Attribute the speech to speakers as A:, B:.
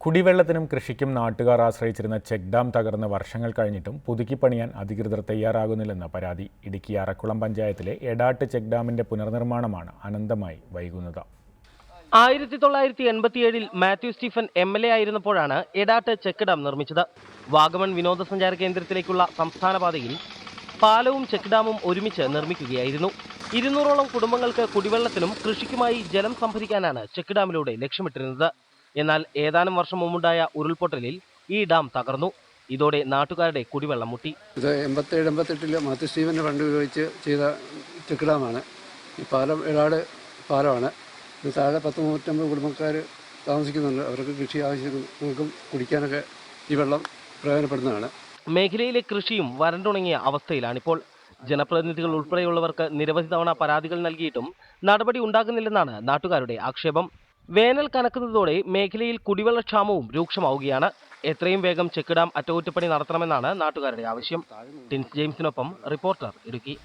A: കുടിവെള്ളത്തിനും കൃഷിക്കും നാട്ടുകാർ ആശ്രയിച്ചിരുന്ന check dam തകർന്ന് വർഷങ്ങൾ കഴിഞ്ഞിട്ടും പുതുക്കിപ്പണിയാൻ അധികൃതർ തയ്യാറാകുന്നില്ലെന്ന പരാതി. ഇടുക്കി അറക്കുളം പഞ്ചായത്തിലെ എടാട്ട് ചെക്ക് ഡാമിന്റെ പുനർനിർമ്മാണമാണ് അനന്തമായി വൈകുന്നത്.
B: 1987 മാത്യു സ്റ്റീഫൻ MLA ആയിരുന്നപ്പോഴാണ് എടാട്ട് ചെക്ക് ഡാം നിർമ്മിച്ചത്. വാഗമൺ വിനോദസഞ്ചാര കേന്ദ്രത്തിലേക്കുള്ള സംസ്ഥാന പാതയിൽ പാലവും ചെക്ക് ഡാമും ഒരുമിച്ച് നിർമ്മിക്കുകയായിരുന്നു. 200ഓളം കുടുംബങ്ങൾക്ക് കുടിവെള്ളത്തിനും കൃഷിക്കുമായി ജലം സംഭരിക്കാനാണ് ചെക്ക് ഡാമിലൂടെ ലക്ഷ്യമിട്ടിരുന്നത്. എന്നാൽ ഏതാനും വർഷം മുമ്പുണ്ടായ ഉരുൾപൊട്ടലിൽ ഈ ഡാം തകർന്നു. ഇതോടെ നാട്ടുകാരുടെ കുടിവെള്ളം മുട്ടി.
C: ഇത് 87-88 മാത്യു സ്റ്റീഫന്റെ ഫണ്ട് ഉപയോഗിച്ച് ചെയ്ത ചെക്ക് ഡാമാണ്. ഈ പാലം എടാട് പാലമാണ്. ഇത് താഴെ 150 കുടുംബക്കാർ താമസിക്കുന്നുണ്ട്. അവർക്ക് കൃഷി ആവശ്യങ്ങൾക്കും കുടിക്കാനൊക്കെ ഈ വെള്ളം പ്രയോജനപ്പെടുന്നതാണ്.
B: മേഖലയിലെ കൃഷിയും വരണ്ടുണങ്ങിയ അവസ്ഥയിലാണിപ്പോൾ. ജനപ്രതിനിധികൾ ഉൾപ്പെടെയുള്ളവർക്ക് നിരവധി തവണ പരാതികൾ നൽകിയിട്ടും നടപടി ഉണ്ടാകുന്നില്ലെന്നാണ് നാട്ടുകാരുടെ ആക്ഷേപം. വേനൽ കനക്കുന്നതോടെ മേഖലയിൽ കുടിവെള്ളക്ഷാമവും രൂക്ഷമാവുകയാണ്. എത്രയും വേഗം ചെക്ക് ഡാം അറ്റകുറ്റപ്പണി നടത്തണമെന്നാണ് നാട്ടുകാരുടെ ആവശ്യം. ടിൻസ് ജെയിംസിനൊപ്പം റിപ്പോർട്ടർ, ഇടുക്കി.